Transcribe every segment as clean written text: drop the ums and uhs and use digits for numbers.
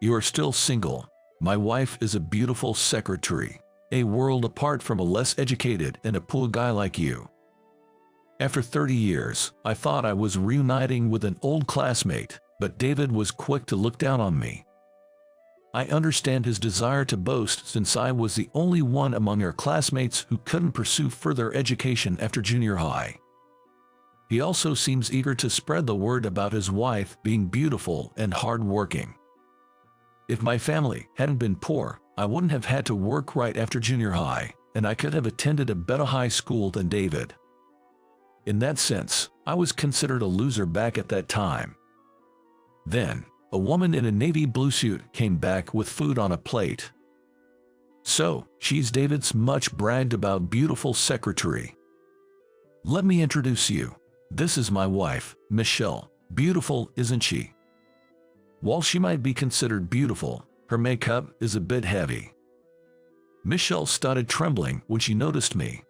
You are still single. My wife is a beautiful secretary, a world apart from a less educated and a poor guy like you. After 30 years, I thought I was reuniting with an old classmate, but David was quick to look down on me. I understand his desire to boast since I was the only one among our classmates who couldn't pursue further education after junior high. He also seems eager to spread the word about his wife being beautiful and hard-working. If my family hadn't been poor, I wouldn't have had to work right after junior high, and I could have attended a better high school than David. In that sense, I was considered a loser back at that time. Then, a woman in a navy blue suit came back with food on a plate. So, she's David's much bragged about beautiful secretary. Let me introduce you. This is my wife, Michelle. Beautiful, isn't she? While she might be considered beautiful, her makeup is a bit heavy. Michelle started trembling when she noticed me.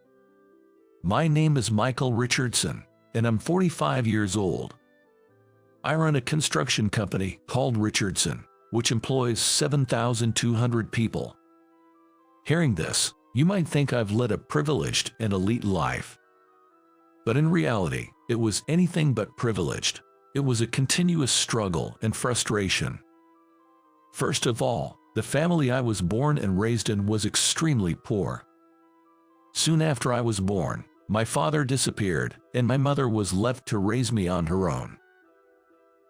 My name is Michael Richardson, and I'm 45 years old. I run a construction company called Richardson, which employs 7,200 people. Hearing this, you might think I've led a privileged and elite life. But in reality, it was anything but privileged. It was a continuous struggle and frustration. First of all, the family I was born and raised in was extremely poor. Soon after I was born, my father disappeared, and my mother was left to raise me on her own.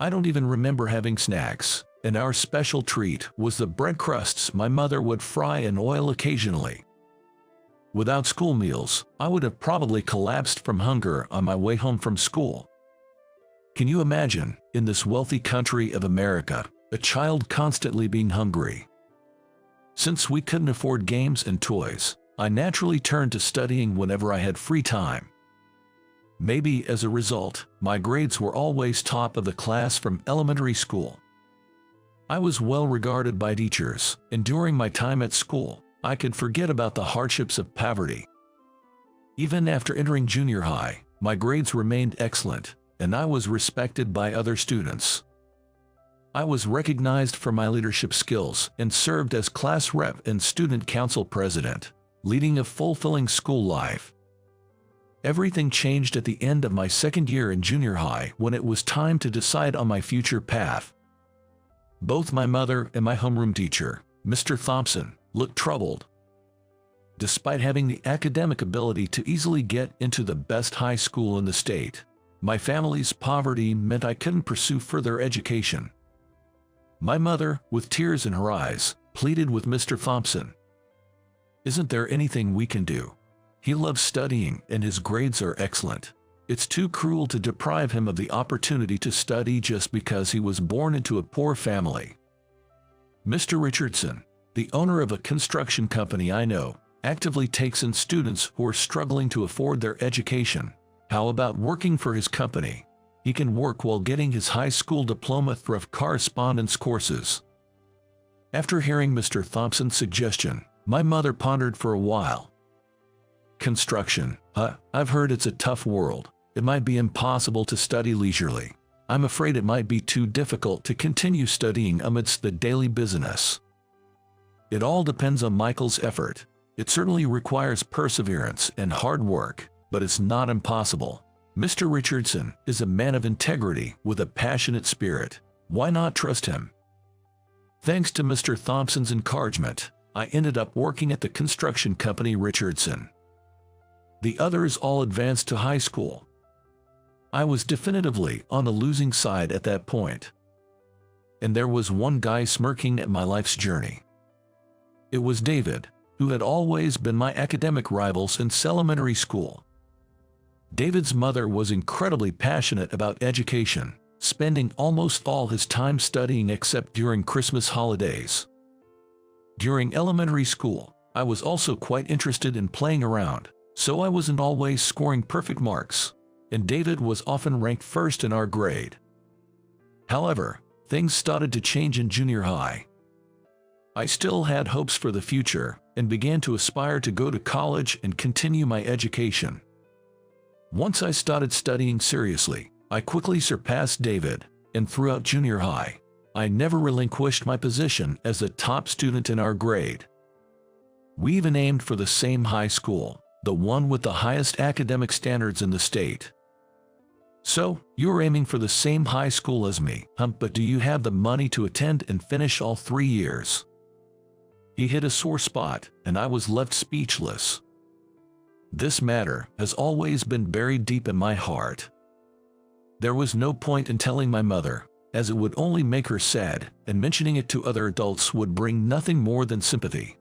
I don't even remember having snacks, and our special treat was the bread crusts my mother would fry in oil occasionally. Without school meals, I would have probably collapsed from hunger on my way home from school. Can you imagine, in this wealthy country of America, a child constantly being hungry? Since we couldn't afford games and toys, I naturally turned to studying whenever I had free time. Maybe as a result, my grades were always top of the class from elementary school. I was well regarded by teachers, and during my time at school, I could forget about the hardships of poverty. Even after entering junior high, my grades remained excellent, and I was respected by other students. I was recognized for my leadership skills and served as class rep and student council president, leading a fulfilling school life. Everything changed at the end of my second year in junior high when it was time to decide on my future path. Both my mother and my homeroom teacher, Mr. Thompson, looked troubled. Despite having the academic ability to easily get into the best high school in the state, my family's poverty meant I couldn't pursue further education. My mother, with tears in her eyes, pleaded with Mr. Thompson. "Isn't there anything we can do? He loves studying and his grades are excellent. It's too cruel to deprive him of the opportunity to study just because he was born into a poor family." Mr. Richardson, the owner of a construction company I know, actively takes in students who are struggling to afford their education. How about working for his company? He can work while getting his high school diploma through correspondence courses. After hearing Mr. Thompson's suggestion, my mother pondered for a while. "Construction, I've heard it's a tough world. It might be impossible to study leisurely. I'm afraid it might be too difficult to continue studying amidst the daily business." It all depends on Michael's effort. It certainly requires perseverance and hard work, but it's not impossible. Mr. Richardson is a man of integrity with a passionate spirit. Why not trust him? Thanks to Mr. Thompson's encouragement, I ended up working at the construction company Richardson. The others all advanced to high school. I was definitively on the losing side at that point. And there was one guy smirking at my life's journey. It was David, who had always been my academic rival since elementary school. David's mother was incredibly passionate about education, spending almost all his time studying except during Christmas holidays. During elementary school, I was also quite interested in playing around, so I wasn't always scoring perfect marks, and David was often ranked first in our grade. However, things started to change in junior high. I still had hopes for the future and began to aspire to go to college and continue my education. Once I started studying seriously, I quickly surpassed David, and throughout junior high, I never relinquished my position as the top student in our grade. We even aimed for the same high school, the one with the highest academic standards in the state. So, you're aiming for the same high school as me, but do you have the money to attend and finish all 3 years? He hit a sore spot, and I was left speechless. This matter has always been buried deep in my heart. There was no point in telling my mother, as it would only make her sad, and mentioning it to other adults would bring nothing more than sympathy.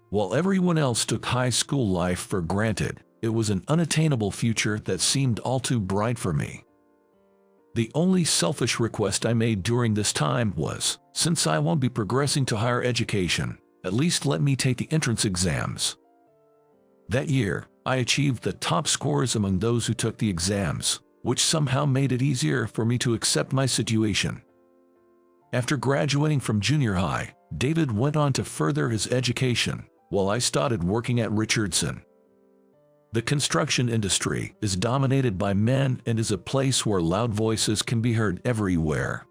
While everyone else took high school life for granted, it was an unattainable future that seemed all too bright for me. The only selfish request I made during this time was, since I won't be progressing to higher education, at least let me take the entrance exams. That year, I achieved the top scores among those who took the exams, which somehow made it easier for me to accept my situation. After graduating from junior high, David went on to further his education, while I started working at Richardson. The construction industry is dominated by men and is a place where loud voices can be heard everywhere.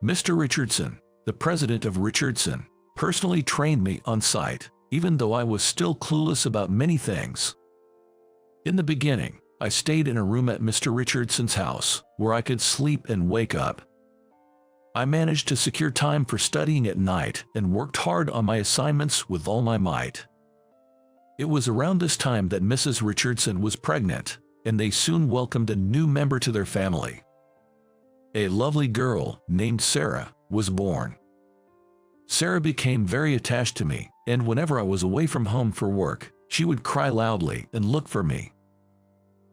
Mr. Richardson, the president of Richardson, personally trained me on site, even though I was still clueless about many things. In the beginning, I stayed in a room at Mr. Richardson's house, where I could sleep and wake up. I managed to secure time for studying at night and worked hard on my assignments with all my might. It was around this time that Mrs. Richardson was pregnant, and they soon welcomed a new member to their family. A lovely girl named Sarah was born. Sarah became very attached to me, and whenever I was away from home for work, she would cry loudly and look for me.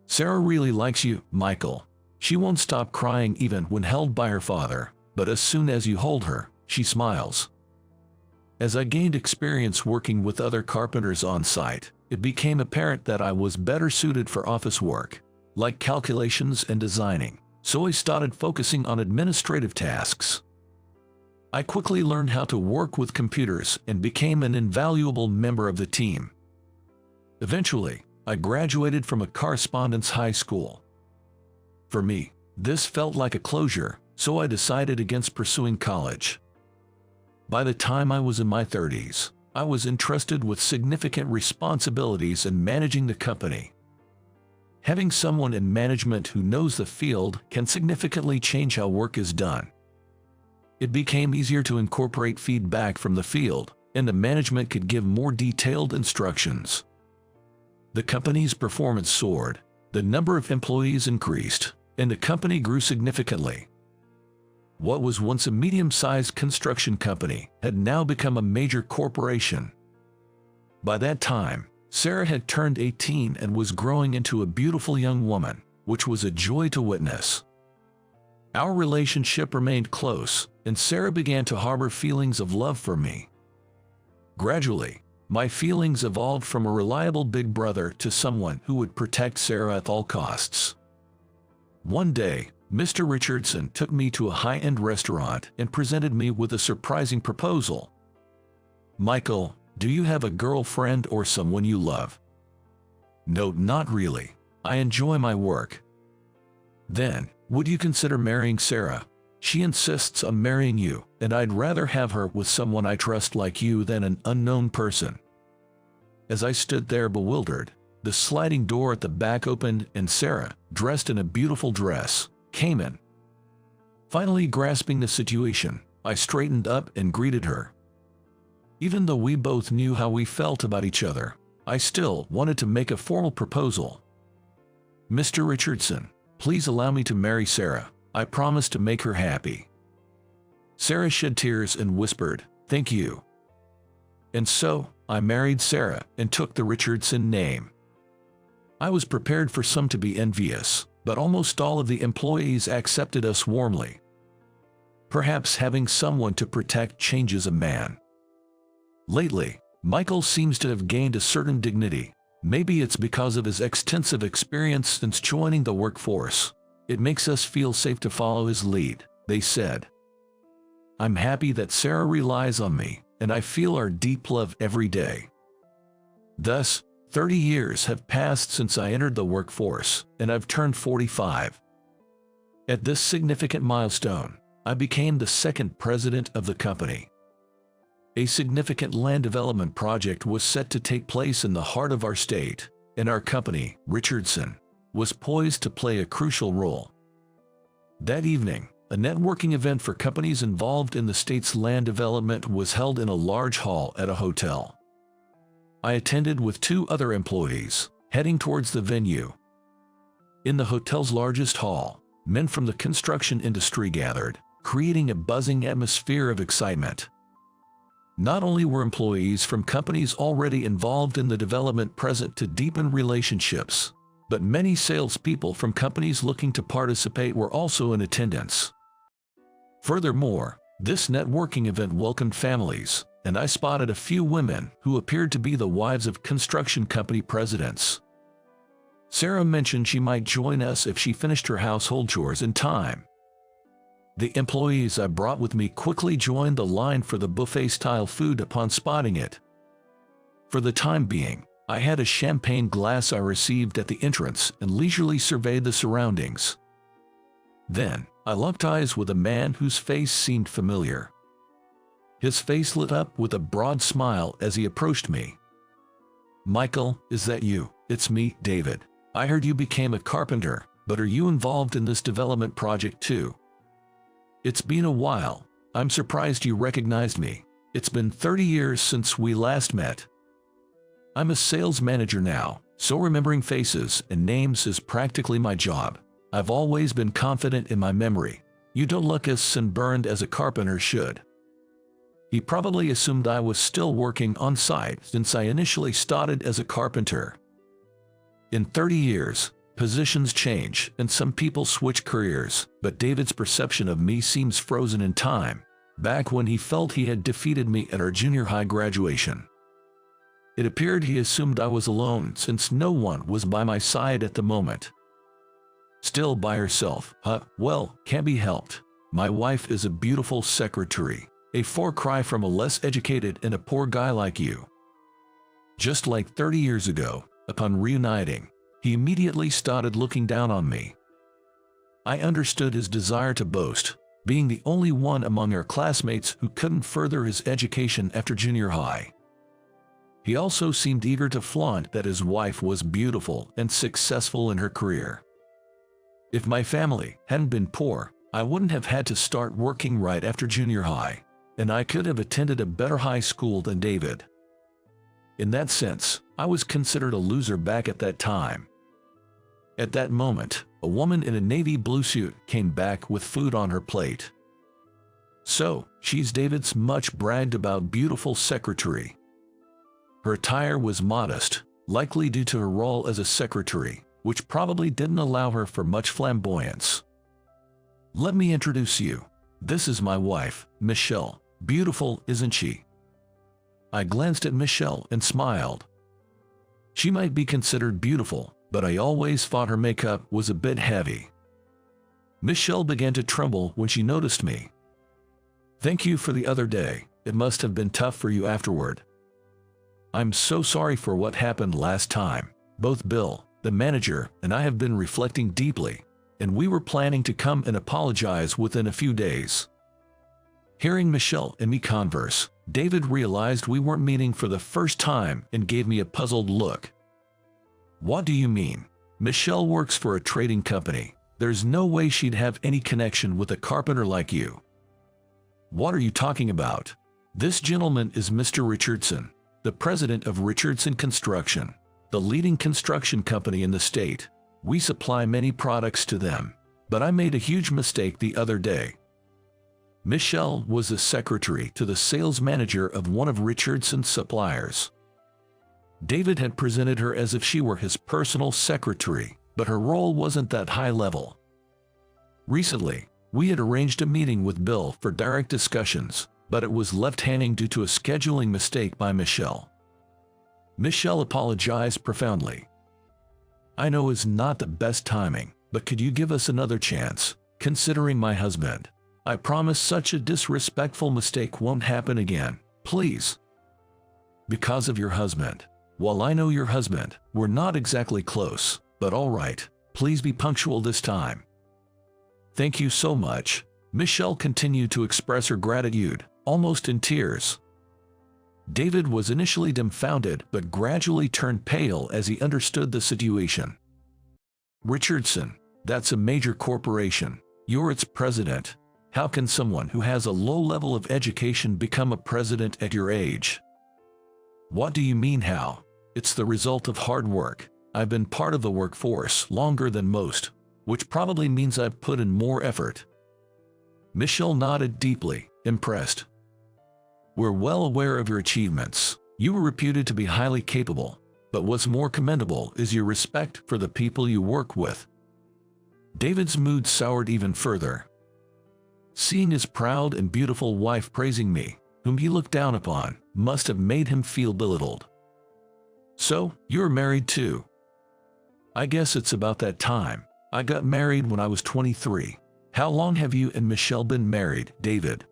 "Sarah really likes you, Michael. She won't stop crying even when held by her father, but as soon as you hold her, she smiles." As I gained experience working with other carpenters on site, it became apparent that I was better suited for office work, like calculations and designing, so I started focusing on administrative tasks. I quickly learned how to work with computers and became an invaluable member of the team. Eventually, I graduated from a correspondence high school. For me, this felt like a closure, so I decided against pursuing college. By the time I was in my 30s, I was entrusted with significant responsibilities in managing the company. Having someone in management who knows the field can significantly change how work is done. It became easier to incorporate feedback from the field, and the management could give more detailed instructions. The company's performance soared, the number of employees increased, and the company grew significantly. What was once a medium-sized construction company had now become a major corporation. By that time, Sarah had turned 18 and was growing into a beautiful young woman, which was a joy to witness. Our relationship remained close, and Sarah began to harbor feelings of love for me. Gradually, my feelings evolved from a reliable big brother to someone who would protect Sarah at all costs. One day, Mr. Richardson took me to a high-end restaurant and presented me with a surprising proposal. "Michael, do you have a girlfriend or someone you love?" "No, not really. I enjoy my work." "Then, would you consider marrying Sarah? She insists on marrying you, and I'd rather have her with someone I trust like you than an unknown person." As I stood there bewildered, the sliding door at the back opened and Sarah, dressed in a beautiful dress, came in. Finally grasping the situation, I straightened up and greeted her. Even though we both knew how we felt about each other, I still wanted to make a formal proposal. "Mr. Richardson, please allow me to marry Sarah. I promise to make her happy." Sarah shed tears and whispered, "Thank you." And so, I married Sarah and took the Richardson name. I was prepared for some to be envious, but almost all of the employees accepted us warmly. Perhaps having someone to protect changes a man. Lately, Michael seems to have gained a certain dignity. Maybe it's because of his extensive experience since joining the workforce. It makes us feel safe to follow his lead, they said. I'm happy that Sarah relies on me, and I feel our deep love every day. Thus, 30 years have passed since I entered the workforce, and I've turned 45. At this significant milestone, I became the second president of the company. A significant land development project was set to take place in the heart of our state, and our company, Richardson, was poised to play a crucial role. That evening, a networking event for companies involved in the state's land development was held in a large hall at a hotel. I attended with 2 other employees, heading towards the venue. In the hotel's largest hall, men from the construction industry gathered, creating a buzzing atmosphere of excitement. Not only were employees from companies already involved in the development present to deepen relationships, but many salespeople from companies looking to participate were also in attendance. Furthermore, this networking event welcomed families, and I spotted a few women who appeared to be the wives of construction company presidents. Sarah mentioned she might join us if she finished her household chores in time. The employees I brought with me quickly joined the line for the buffet-style food upon spotting it. For the time being, I had a champagne glass I received at the entrance and leisurely surveyed the surroundings. Then, I locked eyes with a man whose face seemed familiar. His face lit up with a broad smile as he approached me. "Michael, is that you?" "It's me, David. I heard you became a carpenter, but are you involved in this development project too?" "It's been a while. I'm surprised you recognized me. It's been 30 years since we last met." I'm a sales manager now, so remembering faces and names is practically my job. I've always been confident in my memory. You don't look as sunburned as a carpenter should. He probably assumed I was still working on site since I initially started as a carpenter. In 30 years, positions change and some people switch careers, but David's perception of me seems frozen in time, back when he felt he had defeated me at our junior high graduation. It appeared he assumed I was alone since no one was by my side at the moment. "Still by herself, huh? Well, can't be helped. My wife is a beautiful secretary, a far cry from a less educated and a poor guy like you." Just like 30 years ago, upon reuniting, he immediately started looking down on me. I understood his desire to boast, being the only one among our classmates who couldn't further his education after junior high. He also seemed eager to flaunt that his wife was beautiful and successful in her career. If my family hadn't been poor, I wouldn't have had to start working right after junior high, and I could have attended a better high school than David. In that sense, I was considered a loser back at that time. At that moment, a woman in a navy blue suit came back with food on her plate. "So, she's David's much bragged about beautiful secretary." Her attire was modest, likely due to her role as a secretary, which probably didn't allow her for much flamboyance. "Let me introduce you. This is my wife, Michelle. Beautiful, isn't she?" I glanced at Michelle and smiled. She might be considered beautiful, but I always thought her makeup was a bit heavy. Michelle began to tremble when she noticed me. "Thank you for the other day. It must have been tough for you afterward." "I'm so sorry for what happened last time. Both Bill, the manager, and I have been reflecting deeply, and we were planning to come and apologize within a few days." Hearing Michelle and me converse, David realized we weren't meeting for the first time and gave me a puzzled look. "What do you mean? Michelle works for a trading company. There's no way she'd have any connection with a carpenter like you." "What are you talking about? This gentleman is Mr. Richardson, the president of Richardson Construction, the leading construction company in the state. We supply many products to them, but I made a huge mistake the other day." Michelle was the secretary to the sales manager of one of Richardson's suppliers. David had presented her as if she were his personal secretary, but her role wasn't that high level. Recently, we had arranged a meeting with Bill for direct discussions, but it was left hanging due to a scheduling mistake by Michelle. Michelle apologized profoundly. "I know it's not the best timing, but could you give us another chance, considering my husband? I promise such a disrespectful mistake won't happen again, please." "Because of your husband. Well, I know your husband. We're not exactly close, but all right, please be punctual this time." "Thank you so much." Michelle continued to express her gratitude, almost in tears. David was initially dumbfounded but gradually turned pale as he understood the situation. "Richardson, that's a major corporation. You're its president. How can someone who has a low level of education become a president at your age?" "What do you mean how? It's the result of hard work. I've been part of the workforce longer than most, which probably means I've put in more effort." Michelle nodded deeply, impressed. "We're well aware of your achievements. You were reputed to be highly capable, but what's more commendable is your respect for the people you work with." David's mood soured even further. Seeing his proud and beautiful wife praising me, whom he looked down upon, must have made him feel belittled. "So, you're married too?" "I guess it's about that time. I got married when I was 23. How long have you and Michelle been married, David?"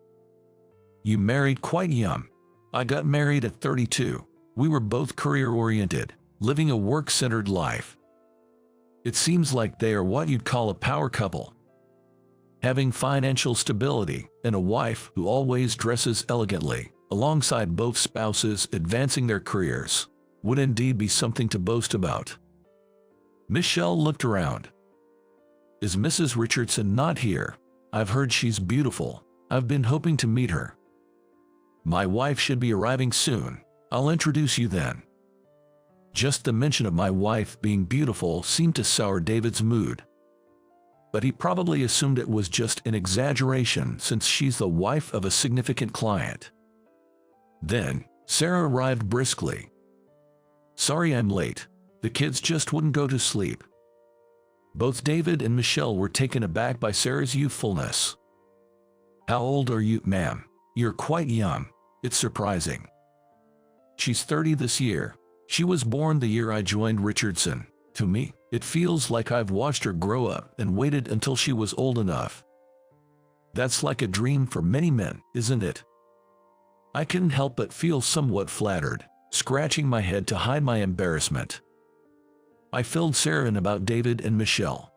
"You married quite young. I got married at 32. We were both career-oriented, living a work-centered life. It seems like they are what you'd call a power couple. Having financial stability and a wife who always dresses elegantly, alongside both spouses advancing their careers, would indeed be something to boast about." Michelle looked around. "Is Mrs. Richardson not here? I've heard she's beautiful. I've been hoping to meet her." "My wife should be arriving soon. I'll introduce you then." Just the mention of my wife being beautiful seemed to sour David's mood. But he probably assumed it was just an exaggeration since she's the wife of a significant client. Then, Sarah arrived briskly. "Sorry I'm late. The kids just wouldn't go to sleep." Both David and Michelle were taken aback by Sarah's youthfulness. "How old are you, ma'am? You're quite young. It's surprising." "She's 30 this year. She was born the year I joined Richardson. To me, it feels like I've watched her grow up and waited until she was old enough. That's like a dream for many men, isn't it?" I couldn't help but feel somewhat flattered, scratching my head to hide my embarrassment. I filled Sarah in about David and Michelle.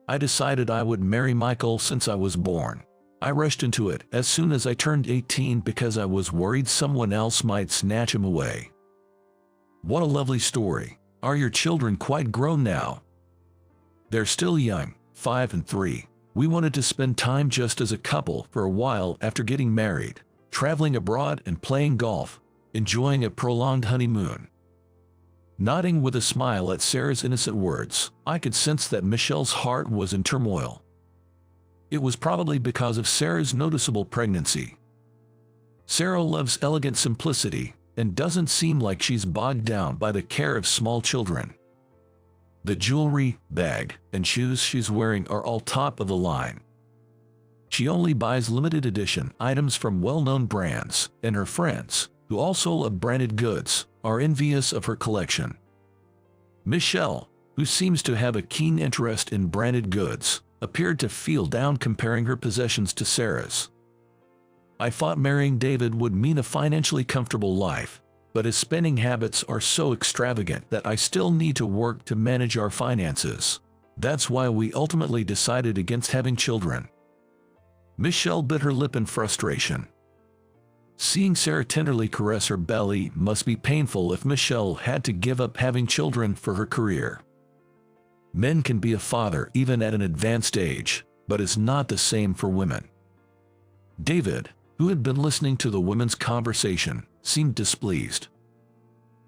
"I decided I would marry Michael since I was born. I rushed into it as soon as I turned 18 because I was worried someone else might snatch him away." "What a lovely story. Are your children quite grown now?" "They're still young, 5 and 3. We wanted to spend time just as a couple for a while after getting married, traveling abroad and playing golf, enjoying a prolonged honeymoon." Nodding with a smile at Sarah's innocent words, I could sense that Michelle's heart was in turmoil. It was probably because of Sarah's noticeable pregnancy. Sarah loves elegant simplicity and doesn't seem like she's bogged down by the care of small children. The jewelry, bag, and shoes she's wearing are all top of the line. She only buys limited edition items from well-known brands, and her friends, who also love branded goods, are envious of her collection. Michelle, who seems to have a keen interest in branded goods, appeared to feel down comparing her possessions to Sarah's. I thought marrying David would mean a financially comfortable life, but his spending habits are so extravagant that I still need to work to manage our finances. That's why we ultimately decided against having children." Michelle bit her lip in frustration. Seeing Sarah tenderly caress her belly must be painful if Michelle had to give up having children for her career. Men can be a father even at an advanced age, but it's not the same for women. David, who had been listening to the women's conversation, seemed displeased.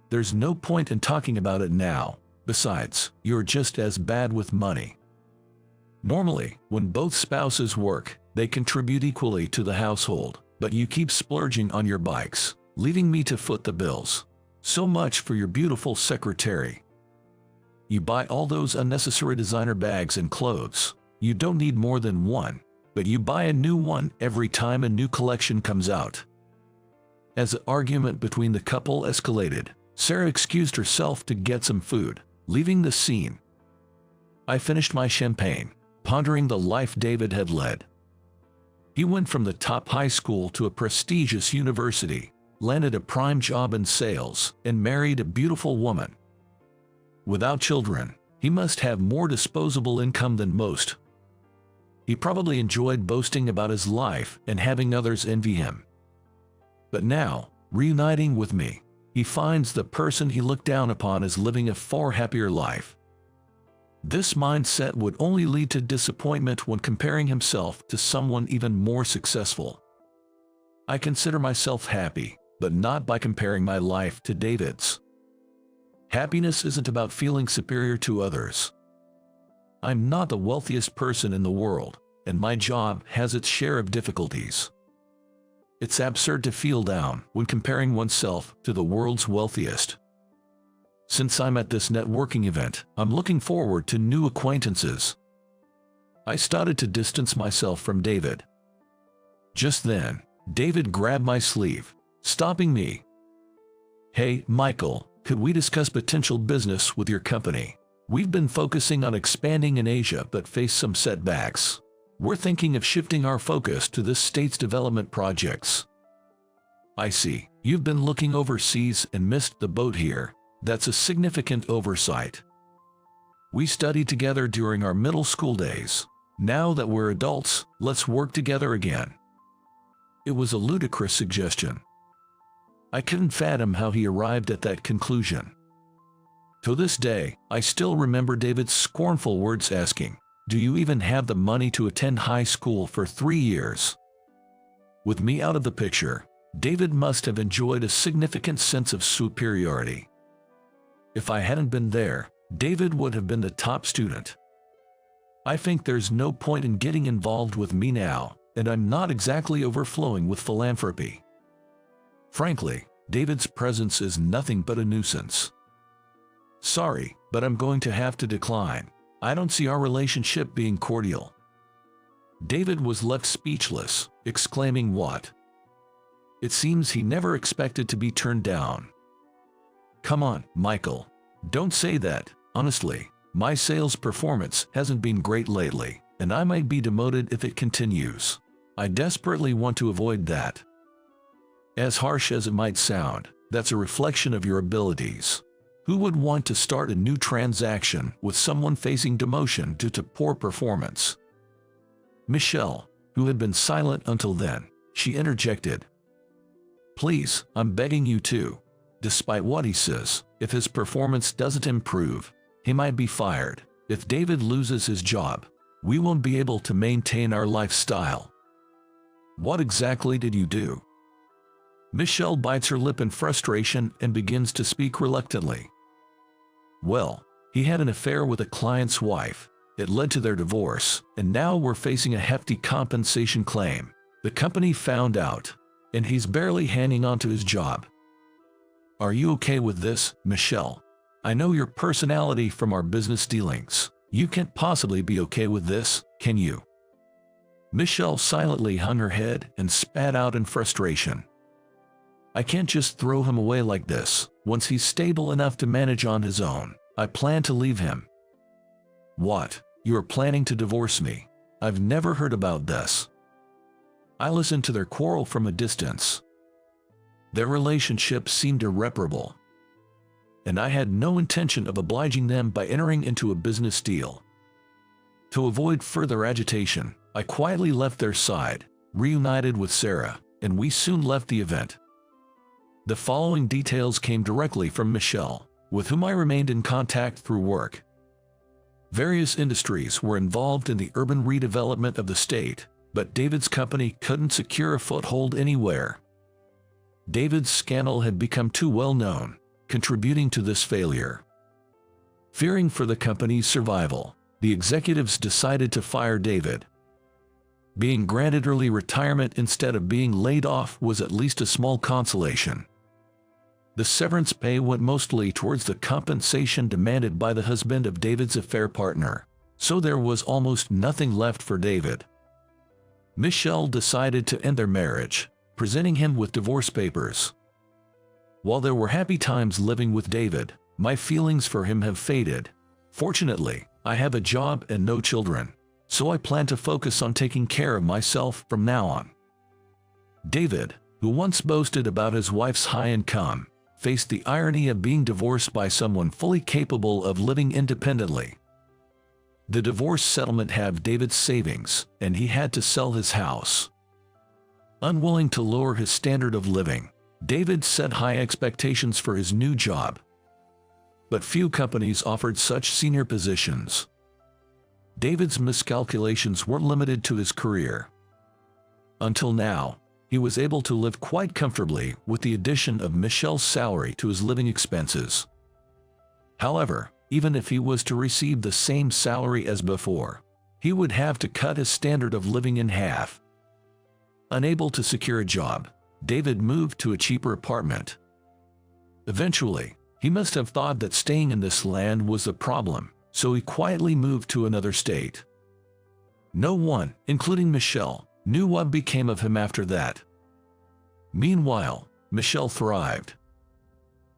"There's no point in talking about it now. Besides, you're just as bad with money. Normally, when both spouses work, they contribute equally to the household, but you keep splurging on your bikes, leaving me to foot the bills. So much for your beautiful secretary. You buy all those unnecessary designer bags and clothes. You don't need more than one, but you buy a new one every time a new collection comes out." As the argument between the couple escalated, Sarah excused herself to get some food, leaving the scene. I finished my champagne, pondering the life David had led. He went from the top high school to a prestigious university, landed a prime job in sales, and married a beautiful woman. Without children, he must have more disposable income than most. He probably enjoyed boasting about his life and having others envy him. But now, reuniting with me, he finds the person he looked down upon as living a far happier life. This mindset would only lead to disappointment when comparing himself to someone even more successful. I consider myself happy, but not by comparing my life to David's. Happiness isn't about feeling superior to others. I'm not the wealthiest person in the world, and my job has its share of difficulties. It's absurd to feel down when comparing oneself to the world's wealthiest. Since I'm at this networking event, I'm looking forward to new acquaintances. I started to distance myself from David. Just then, David grabbed my sleeve, stopping me. "Hey, Michael, could we discuss potential business with your company? We've been focusing on expanding in Asia but face some setbacks. We're thinking of shifting our focus to this state's development projects." "I see. You've been looking overseas and missed the boat here. That's a significant oversight. We studied together during our middle school days. Now that we're adults, let's work together again." It was a ludicrous suggestion. I couldn't fathom how he arrived at that conclusion. To this day, I still remember David's scornful words asking, "Do you even have the money to attend high school for 3 years?" With me out of the picture, David must have enjoyed a significant sense of superiority. If I hadn't been there, David would have been the top student. I think there's no point in getting involved with me now, and I'm not exactly overflowing with philanthropy. Frankly, David's presence is nothing but a nuisance. Sorry, but I'm going to have to decline. I don't see our relationship being cordial. David was left speechless, exclaiming, "What?" It seems he never expected to be turned down. "Come on, Michael. Don't say that. Honestly, my sales performance hasn't been great lately, and I might be demoted if it continues. I desperately want to avoid that." As harsh as it might sound, that's a reflection of your abilities. Who would want to start a new transaction with someone facing demotion due to poor performance? Michelle, who had been silent until then, she interjected, "Please, I'm begging you to. Despite what he says, if his performance doesn't improve, he might be fired. If David loses his job, we won't be able to maintain our lifestyle." "What exactly did you do?" Michelle bites her lip in frustration and begins to speak reluctantly. "Well, he had an affair with a client's wife. It led to their divorce, and now we're facing a hefty compensation claim. The company found out, and he's barely hanging on to his job." "Are you okay with this, Michelle? I know your personality from our business dealings. You can't possibly be okay with this, can you?" Michelle silently hung her head and spat out in frustration. "I can't just throw him away like this. Once he's stable enough to manage on his own, I plan to leave him." "What? You are planning to divorce me? I've never heard about this." I listened to their quarrel from a distance. Their relationship seemed irreparable, and I had no intention of obliging them by entering into a business deal. To avoid further agitation, I quietly left their side, reunited with Sarah, and we soon left the event. The following details came directly from Michelle, with whom I remained in contact through work. Various industries were involved in the urban redevelopment of the state, but David's company couldn't secure a foothold anywhere. David's scandal had become too well known, contributing to this failure. Fearing for the company's survival, the executives decided to fire David. Being granted early retirement instead of being laid off was at least a small consolation. The severance pay went mostly towards the compensation demanded by the husband of David's affair partner, so there was almost nothing left for David. Michelle decided to end their marriage, presenting him with divorce papers. While there were happy times living with David, my feelings for him have faded. Fortunately, I have a job and no children, so I plan to focus on taking care of myself from now on. David, who once boasted about his wife's high income, faced the irony of being divorced by someone fully capable of living independently. The divorce settlement halved David's savings, and he had to sell his house. Unwilling to lower his standard of living, David set high expectations for his new job. But few companies offered such senior positions. David's miscalculations weren't limited to his career. Until now, he was able to live quite comfortably with the addition of Michelle's salary to his living expenses. However, even if he was to receive the same salary as before, he would have to cut his standard of living in half. Unable to secure a job, David moved to a cheaper apartment. Eventually, he must have thought that staying in this land was the problem, so he quietly moved to another state. No one, including Michelle, knew what became of him after that. Meanwhile, Michelle thrived.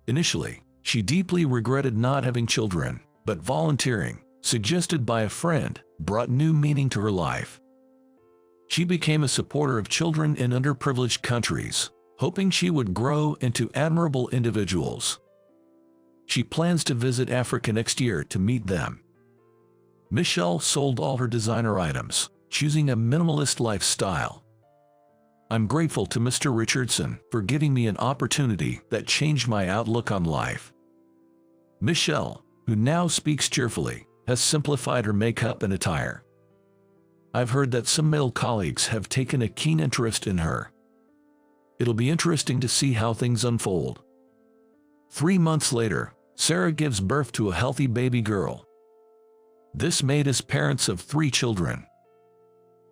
Initially, she deeply regretted not having children, but volunteering, suggested by a friend, brought new meaning to her life. She became a supporter of children in underprivileged countries, hoping she would grow into admirable individuals. She plans to visit Africa next year to meet them. Michelle sold all her designer items, choosing a minimalist lifestyle. I'm grateful to Mr. Richardson for giving me an opportunity that changed my outlook on life. Michelle, who now speaks cheerfully, has simplified her makeup and attire. I've heard that some male colleagues have taken a keen interest in her. It'll be interesting to see how things unfold. 3 months later, Sarah gives birth to a healthy baby girl. This made us parents of 3 children.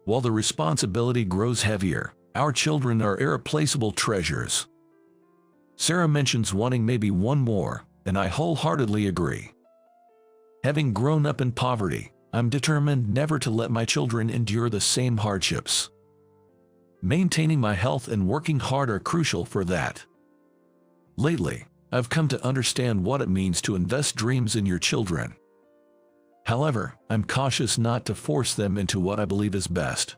While the responsibility grows heavier, our children are irreplaceable treasures. Sarah mentions wanting maybe one more, and I wholeheartedly agree. Having grown up in poverty, I'm determined never to let my children endure the same hardships. Maintaining my health and working hard are crucial for that. Lately, I've come to understand what it means to invest dreams in your children. However, I'm cautious not to force them into what I believe is best.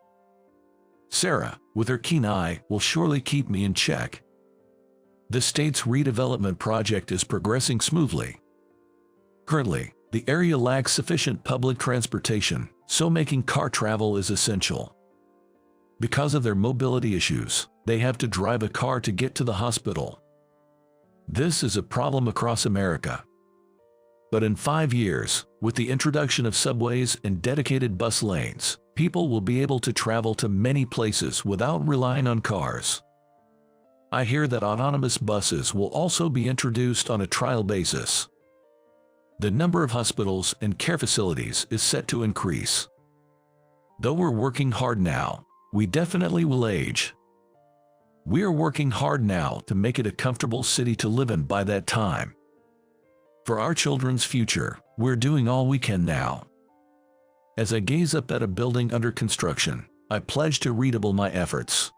Sarah, with her keen eye, will surely keep me in check. The state's redevelopment project is progressing smoothly. Currently, the area lacks sufficient public transportation, so making car travel is essential. Because of their mobility issues, they have to drive a car to get to the hospital. This is a problem across America. But in 5 years, with the introduction of subways and dedicated bus lanes, people will be able to travel to many places without relying on cars. I hear that autonomous buses will also be introduced on a trial basis. The number of hospitals and care facilities is set to increase. Though we're working hard now, we definitely will age. We are working hard now to make it a comfortable city to live in by that time. For our children's future, we're doing all we can now. As I gaze up at a building under construction, I pledge to redouble my efforts.